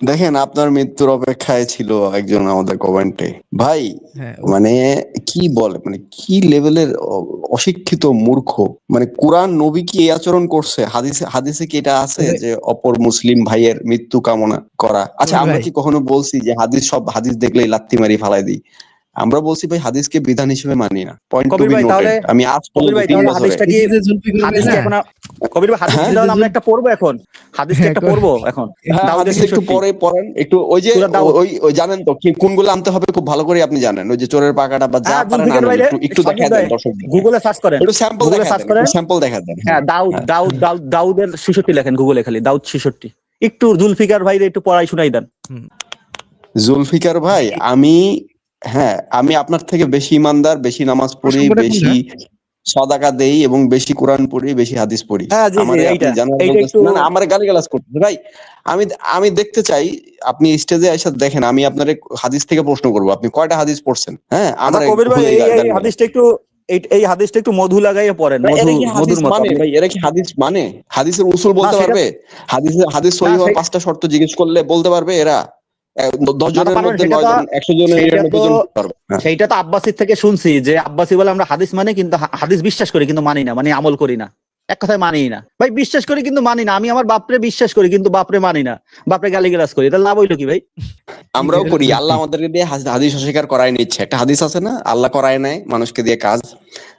দেখেন, আপনার মৃত্যুর অপেক্ষায় ছিল একজন আমাদের কমেন্টে ভাই। হ্যাঁ মানে কি বলে, মানে কি লেভেলের অশিক্ষিত মূর্খ। মানে কোরআন নবী কি এই আচরণ করছে? হাদিসে হাদিসে কি এটা আছে তবে যে অপর মুসলিম ভাইয়ের মৃত্যু কামনা করা? আচ্ছা, কবির আমরা ভাই, কি কখনো বলছি যে সব হাদিস দেখলেই লাত্তি মারি ফালাই দিই? আমরা বলছি ভাই, হাদিসকে বিধান হিসেবে মানি না। পয়েন্ট টু কবির বি ভাই তাহলে নোটেড। আমি আজ কবির পর্যন্ত ভাই 3 তাহলে বছরে। হাদিসটা এই কি, যে জুলফিকার ভাই হাদিস না, কি এখন কবির ভাই হাদিস হ্যাঁ কি তাহলে আমরা একটা পড়বো এখন? হাদিস কি হ্যাঁ একটা পড়বো এখন? হ্যাঁ, দাউদের হাদিস একটু 66 পরে পড়েন একটু। ওই যে সূরা দাউদ। ওই জানেন তো কি কোনগুলো আনতে হবে, খুব ভালো করে আপনি জানেন। ওই যে চোরের পাকাটা বা যা হ্যাঁ পারেন জুলফিকার আনেন, ভাইরে একটু একটু দেখা সজীব দেন ভাই দর্শকদের। হ্যাঁ, গুগলে সার্চ করেন, একটু স্যাম্পল গুগলে দেখা সার্চ দেন, একটু করেন। স্যাম্পল দেখা দেন। হ্যাঁ হ্যাঁ, দাউদ হ্যাঁ। দাউদ দাউদ দাউদের 66 লেখেন গুগলে, খালি দাউদ 66। একটু জুলফিকার ভাইরে একটু পড়াই শুনাই দেন। হুম, জুলফিকার ভাই, হ্যাঁ, আমি আপনার থেকে বেশি ইমানদার, বেশি নামাজ পড়ি, প্রসঙ্গটা কোনটা? বেশি সাদাকা দেই এবং বেশি কোরআন পড়ি, বেশি হাদিস পড়ি। হ্যাঁ জি জি, আমারে আপনি এইটা জানার এইটা একটু। বলতেছেন না, না আমারে গালিগালাজ করতেছেন ভাই। আমি আমি দেখতে চাই, আপনি স্টেজে এসে দেখেন, আমি আপনার হাদিস থেকে প্রশ্ন করবো, আপনি কয়টা হাদিস পড়ছেন? হ্যাঁ, আচ্ছা আমার কবির ভাই হুদাই এই এই গালিগালাজ। হাদিসটা একটু, এই হাদিসটা একটু মধু লাগাইয়া পড়েন, ভাই, মধু এরা কি হাদিস মধুর মতো মানে? আপনি। ভাই, এরা কি হাদিস মানে? হাদিসের উসুল না বলতে সেটা, পারবে? হাদিস না সহিহ হওয়ার 5টা শর্ত জিজ্ঞেস করলে বলতে পারবে এরা? 10 না না জনের পারবেন মধ্যে সেটা 9 তো। জন, 100 জনের সেইটা তো 99 জন পারবে। হ্যাঁ। সেইটা তো আব্বাসির থেকে শুনছি যে আব্বাসি বলে আমরা হাদিস মানে, কিন্তু হাদিস বিশ্বাস করি কিন্তু মানি না, মানে আমল করি না। এক কথায় মানি না ভাই, বিশ্বাস করি কিন্তু মানি না। আমি আমার বাপরে বিশ্বাস করি কিন্তু বাপরে মানি না, বাপরে গালিগালাজ করি, তাহলে লাভ হইলো কি ভাই? কি আমরাও করি। লেভেলের আল্লাহ ব্যক্তি! আমাদেরকে দিয়ে হাদিস অস্বীকার করায় নিচ্ছে। একটা হাদিস আছে না, আল্লাহ করায় নেয় মানুষকে দিয়ে কাজ।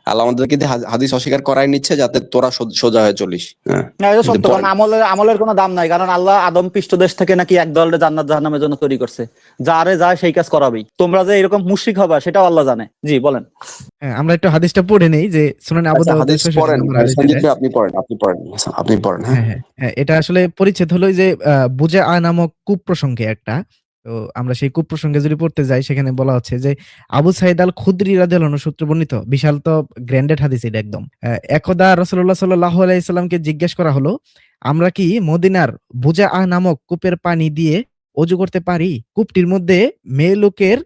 আল্লাহ আমাদেরকে দিয়ে হাদিস অস্বীকার করায় নিচ্ছে যাতে তোরা সোজা হয়ে চলিস। হ্যাঁ, না এটা কিন্তু সত্য, কারণ পয়েন্ট। আমলের আমলের কোনো দাম নাই, কারণ আল্লাহ আদম পৃষ্ঠদেশ থেকে নাকি এক দলের জান্নাত জাহান্নামের জন্য তৈরি করছে। যারে যায় সেই কাজ করাবেই। তোমরা যে এরকম মুশরিক হবা সেটাও আল্লাহ জানে। জি বলেন। হ্যাঁ, আমরা একটু হাদিসটা পড়ে নেই যে সুনান আবু আচ্ছা, দাউদের হাদিস ৬৬ পড়েন। নম্বর হাদিস সঞ্জিত এটা। ভাই, আপনি পড়েন, আপনি পড়েন। আপনি পড়েন। হ্যাঁ, হ্যাঁ, হ্যাঁ, হ্যাঁ, এটা আসলে পরিচ্ছেদ হলো যে বুজা নামক কূপ প্রসঙ্গে একটা। তো আমরা সেই কূপ প্রসঙ্গে যদি পড়তে যাই, সেখানে বলা হচ্ছে যে আবু সাঈদ আল খুদরি রাদিয়াল্লাহু আনহু সূত্রে বর্ণিত, বিশাল তো গ্র্যান্ডেড হাদিস এটা একদম। একদা রাসূলুল্লাহ সাল্লাল্লাহু আলাইহি সাল্লামকে জিজ্ঞেস করা হলো, আমরা কি মদিনার বুজা নামক কূপের পানি দিয়ে অজু করতে পারি? কূপটির মধ্যে মেয়ে লোকের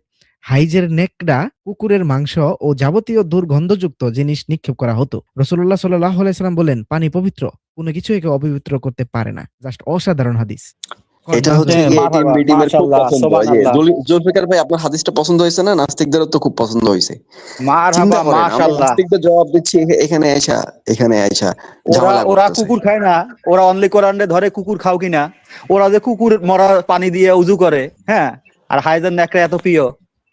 হাইজের নেকড়া, কুকুরের মাংস ও যাবতীয় দুর্গন্ধযুক্ত জিনিস নিক্ষেপ করা হতো। রাসূলুল্লাহ সাল্লাল্লাহু আলাইহি সাল্লাম বললেন, পানি পবিত্র, কোনো কিছু একে অপবিত্র করতে পারে না। জাস্ট অসাধারণ হাদিস। এটা কনফারেন্স হচ্ছে হচ্ছে। কি এটিএম মারহাবা বিটিএম এর খুব মাশাআল্লাহ পছন্দ। এই যে সুবহানাল্লাহ। জুলফিকার ভাই, আপনার হাদিসটা পছন্দ হয়েছে না? নাস্তিকদেরও তো খুব পছন্দ হয়েছে। চিন্তা মারহাবা করেন, আমরা মাশাআল্লাহ। নাস্তিকদের জবাব দিচ্ছি এখানে আইসা ওরা ঝামেলা ওরা করতেছে। কুকুর খায় না, ওরা অনলি কোরআনে ধরে কুকুর খাও কিনা। ওরা যে কুকুর মরা পানি দিয়ে উজু করে, হ্যাঁ, আর হাইজেন নেকড়ে এত প্রিয়,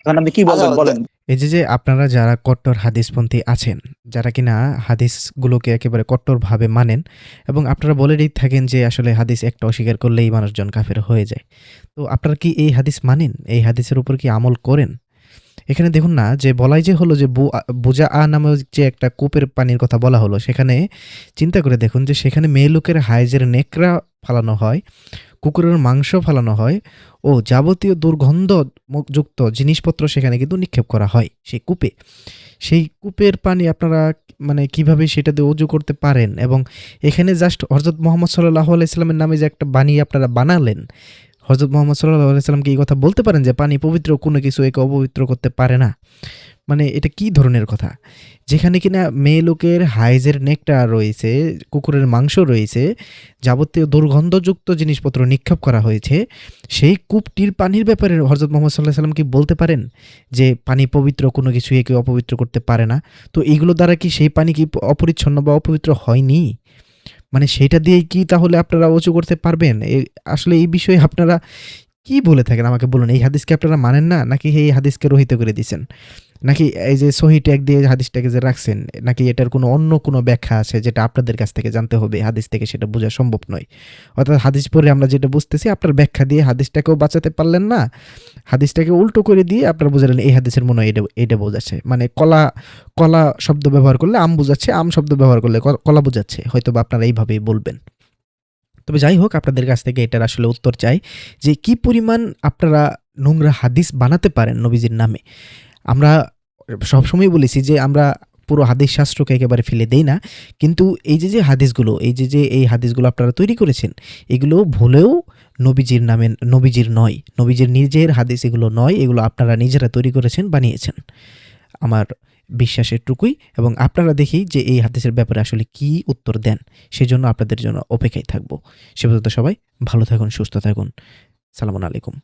তখন আপনি কি আচ্ছা, বলবেন বলেন? এই যে আপনারা যারা কট্টর হাদিসপন্থী আছেন, যারা কিনা হাদিসগুলোকে একেবারে কট্টরভাবে মানেন এবং আপনারা বলেই থাকেন যে আসলে হাদিস একটা অস্বীকার করলেই মানুষজন কাফের হয়ে যায়। তো আপনারা কি এই হাদিস মানেন? এই হাদিসের উপর কি আমল করেন? এখানে দেখুন না যে বলাই যে হলো যে বুজা নামে যে একটা কূপের পানির কথা বলা হলো, সেখানে চিন্তা করে দেখুন যে সেখানে মেয়ে লোকের হাইজের নেকড়া ফালানো হয়, কুকুরের মাংস ফালানো হয় ও যাবতীয় দুর্গন্ধ যুক্ত জিনিসপত্র সেখানে কিন্তু নিক্ষেপ করা হয় সেই কূপে। সেই কূপের পানি আপনারা মানে কিভাবে সেটা দিয়ে অজু করতে পারেন? এবং এখানে জাস্ট হযরত মুহাম্মদ সাল্লাল্লাহু আলাইহি সাল্লামের নামে যে একটা বাণী আপনারা বানালেন, হযরত মুহাম্মদ সাল্লাল্লাহু আলাইহি সাল্লাম কি এই কথা বলতে পারেন যে পানি পবিত্র, কোনো কিছু একে অপবিত্র করতে পারে না? মানে এটা কি ধরনের কথা? যেখানে কিনা মেয়ে লোকের হাইজের নেকটা রয়েছে, কুকুরের মাংস রয়েছে, যাবতীয় দুর্গন্ধযুক্ত জিনিসপত্র নিক্ষেপ করা হয়েছে, সেই কূপটির পানির ব্যাপারে হযরত মুহাম্মদ সাল্লাল্লাহু আলাইহি সাল্লাম কি বলতে পারেন যে পানি পবিত্র, কোনো কিছু একে অপবিত্র করতে পারে না? তো এগুলো দ্বারা কি সেই পানি কি অপরিচ্ছন্ন বা অপবিত্র হয়নি? মানে সেটা দিয়েই কি তাহলে আপনারা অজু করতে পারবেন? আসলে এই বিষয়ে আপনারা কি বলে থাকেন আমাকে বলুন। এই হাদিসকে আপনারা মানেন না? নাকি এই হাদিসকে রহিত করে দিছেন? নাকি এই যে সহিহ ট্যাগ দিয়ে হাদিসটাকে যে রাখছেন, নাকি এটার কোনো অন্য কোনো ব্যাখ্যা আছে যেটা আপনাদের কাছ থেকে জানতে হবে, হাদিস থেকে সেটা বোঝা সম্ভব নয়? অর্থাৎ হাদিস পড়ে আমরা যেটা বুঝতেছি, আপনার ব্যাখ্যা দিয়ে হাদিসটাকেও বাঁচাতে পারলেন না, হাদিসটাকে উল্টো করে দিয়ে আপনারা বুঝালেন এই হাদিসের মনে হয় এটা বোঝাচ্ছে। মানে কলা শব্দ ব্যবহার করলে আম বোঝাচ্ছে, আম শব্দ ব্যবহার করলে কলা বোঝাচ্ছে। হয়তোবা আপনারা এইভাবেই বলবেন। তবে যাই হোক, আপনাদের কাছ থেকে এটার আসলে উত্তর চাই যে কি পরিমাণ আপনারা নোংরা হাদিস বানাতে পারেন নবীজির নামে। আমরা সবসময় বলেছি যে আমরা পুরো হাদিস শাস্ত্রকে একেবারে ফেলে দেই না, কিন্তু এই যে হাদিসগুলো, এই হাদিসগুলো আপনারা তৈরি করেছেন, এগুলো ভুলেও নবীজির নামে, নবীজির নয়, নবীজির নিজের হাদিস এগুলো নয়, এগুলো আপনারা নিজেরা তৈরি করেছেন, বানিয়েছেন। আমার বিশ্বাস এটুকুই। এবং আপনারা দেখি যে এই হাদিসের ব্যাপারে আসলে কি উত্তর দেন, সেজন্য আপনাদের জন্য অপেক্ষায় থাকবো। সে পর্যন্ত সবাই ভালো থাকুন, সুস্থ থাকুন। সালামু আলাইকুম।